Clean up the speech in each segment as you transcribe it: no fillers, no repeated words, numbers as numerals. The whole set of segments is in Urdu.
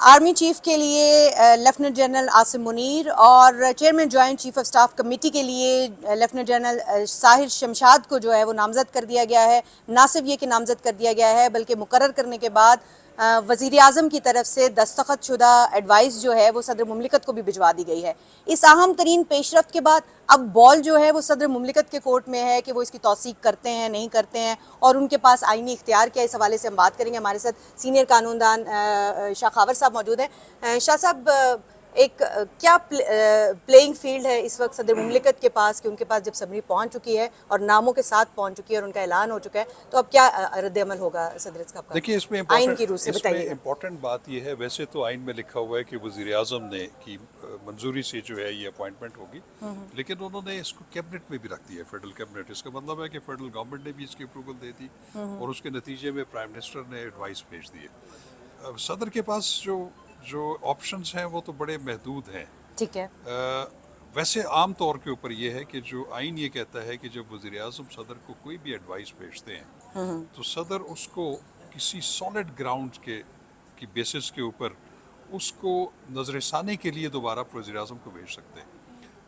آرمی چیف کے لیے لیفٹیننٹ جنرل عاصم منیر اور chairman joint chief of staff committee کے لیے لیفٹیننٹ جنرل ساحر شمشاد کو جو ہے وہ نامزد کر دیا گیا ہے۔ نہ صرف یہ کہ نامزد کر دیا گیا ہے بلکہ مقرر کرنے کے بعد وزیر اعظم کی طرف سے دستخط شدہ ایڈوائس جو ہے وہ صدر مملکت کو بھی بھجوا دی گئی ہے۔ اس اہم ترین پیش رفت کے بعد اب بال جو ہے وہ صدر مملکت کے کورٹ میں ہے کہ وہ اس کی توثیق کرتے ہیں نہیں کرتے ہیں، اور ان کے پاس آئینی اختیار کیا، اس حوالے سے ہم بات کریں گے۔ ہمارے ساتھ سینئر قانون دان شاہ خاور صاحب موجود ہیں۔ شاہ صاحب، ایک کیا پلینگ فیلڈ ہے اس وقت صدر مملکت کے پاس کہ ان کے پاس جب سمری پہنچ چکی ہے اور ناموں کے ساتھ پہنچ چکی ہے اور ان کا اعلان ہو چکا ہے، تو اب کیا رد عمل ہوگا صدر صاحب کا؟ دیکھیے، اس میں آئین کی روح سے بتائیے۔ امپورٹنٹ بات یہ ہے، ویسے تو آئین میں لکھا ہوا ہے کہ وزیر اعظم نے کی منظوری سے جو ہے یہ اپوائنٹمنٹ ہوگی، لیکن انہوں نے اس کو کیبنٹ میں بھی رکھ دیا ہے، فیڈرل کیبنٹ۔ اس کا مطلب ہے کہ فیڈرل گورنمنٹ نے بھی اس کی اپروول دے دی اور اس کے نتیجے میں پرائم منسٹر نے ایڈوائس بھیج دی ہے۔ صدر کے پاس جو آپشنز ہیں وہ تو بڑے محدود ہیں۔ ٹھیک ہے۔ ویسے عام طور کے اوپر یہ ہے کہ جو آئین یہ کہتا ہے کہ جب وزیر اعظم صدر کو کوئی بھی ایڈوائس بھیجتے ہیں تو صدر اس کو کسی سالڈ گراؤنڈ کی بیسس کے اوپر اس کو نظر ثانی کے لیے دوبارہ وزیر اعظم کو بھیج سکتے ہیں،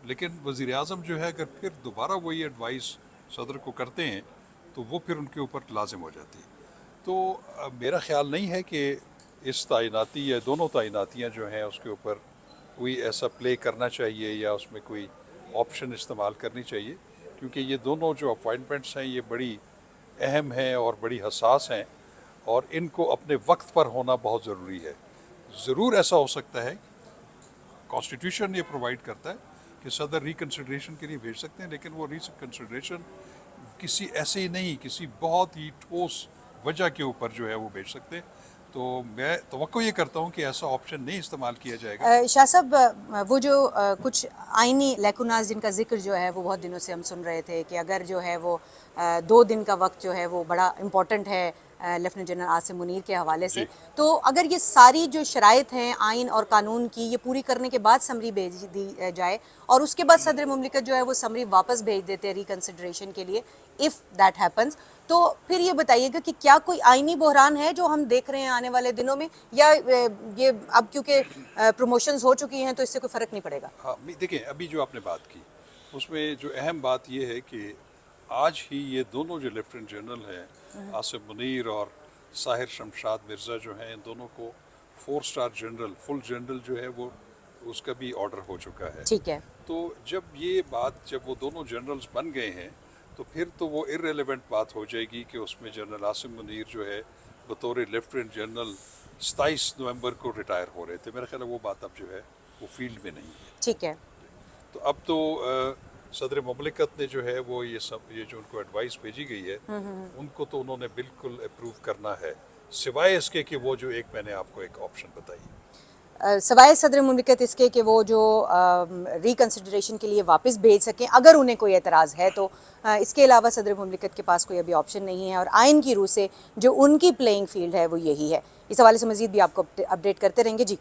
لیکن وزیر اعظم جو ہے اگر پھر دوبارہ وہی ایڈوائس صدر کو کرتے ہیں تو وہ پھر ان کے اوپر لازم ہو جاتی ہے۔ تو میرا خیال نہیں ہے کہ اس تعیناتی یا دونوں تعیناتیاں جو ہیں اس کے اوپر کوئی ایسا پلے کرنا چاہیے یا اس میں کوئی آپشن استعمال کرنی چاہیے، کیونکہ یہ دونوں جو اپوائنٹمنٹس ہیں یہ بڑی اہم ہیں اور بڑی حساس ہیں اور ان کو اپنے وقت پر ہونا بہت ضروری ہے۔ ضرور ایسا ہو سکتا ہے، کانسٹیٹیوشن یہ پرووائڈ کرتا ہے کہ صدر ریکنسیڈریشن کے لیے بھیج سکتے ہیں، لیکن وہ ریکنسیڈریشن کسی ایسے ہی نہیں، کسی بہت ہی ٹھوس وجہ کے اوپر جو ہے وہ بھیج سکتے ہیں۔ تو میں توقع یہ کرتا ہوں کہ ایسا آپشن نہیں استعمال کیا جائے گا۔ شاہ صاحب، وہ جو کچھ آئینی لیکوناز جن کا ذکر جو ہے وہ بہت دنوں سے ہم سن رہے تھے کہ اگر جو ہے وہ 2 دن کا وقت جو ہے وہ بڑا امپورٹنٹ ہے لیفٹیننٹ جنرل عاصم منیر کے حوالے سے، تو اگر یہ ساری جو شرائط ہیں آئین اور قانون کی یہ پوری کرنے کے بعد سمری بھیج دی جائے اور اس کے بعد صدر مملکت جو ہے وہ سمری واپس بھیج دیتے ہیں ریکنسیڈریشن کے لیے، اف دیٹ ہیپنس، تو پھر یہ بتائیے گا کہ کیا کوئی آئینی بحران ہے جو ہم دیکھ رہے ہیں آنے والے دنوں میں، یا یہ اب کیونکہ پروموشنز ہو چکی ہیں تو اس سے کوئی فرق نہیں پڑے گا؟ ہاں، دیکھیں، ابھی جو آپ نے بات کی اس میں جو اہم بات یہ ہے کہ آج ہی یہ دونوں جو لیفٹیننٹ جنرل ہیں عاصم منیر اور ساحر شمشاد مرزا جو ہیں، ان دونوں کو 4 اسٹار جنرل، فل جنرل جو ہے وہ اس کا بھی آرڈر ہو چکا ہے۔ ٹھیک ہے۔ تو جب وہ دونوں جنرلز بن گئے ہیں تو پھر تو وہ ارریلیونٹ بات ہو جائے گی کہ اس میں جنرل عاصم منیر جو ہے بطور لیفٹیننٹ جنرل 27 نومبر کو ریٹائر ہو رہے تھے۔ میرا خیال ہے وہ بات اب جو ہے وہ فیلڈ میں نہیں ہے۔ ٹھیک ہے۔ تو اب تو صدر مملکت نے جو ہے وہ یہ جو ان کو ایڈوائس بھیجی گئی ہے ان کو تو انہوں نے بالکل اپروو کرنا ہے، سوائے اس کے کہ وہ جو ایک میں نے آپ کو ایک آپشن بتائی، سوائے صدر مملکت اس کے کہ وہ جو ریکنسیڈریشن کے لیے واپس بھیج سکیں اگر انہیں کوئی اعتراض ہے، تو اس کے علاوہ صدر مملکت کے پاس کوئی ابھی آپشن نہیں ہے، اور آئین کی روح سے جو ان کی پلینگ فیلڈ ہے وہ یہی ہے۔ اس حوالے سے مزید بھی آپ کو اپڈیٹ کرتے رہیں گے۔ جی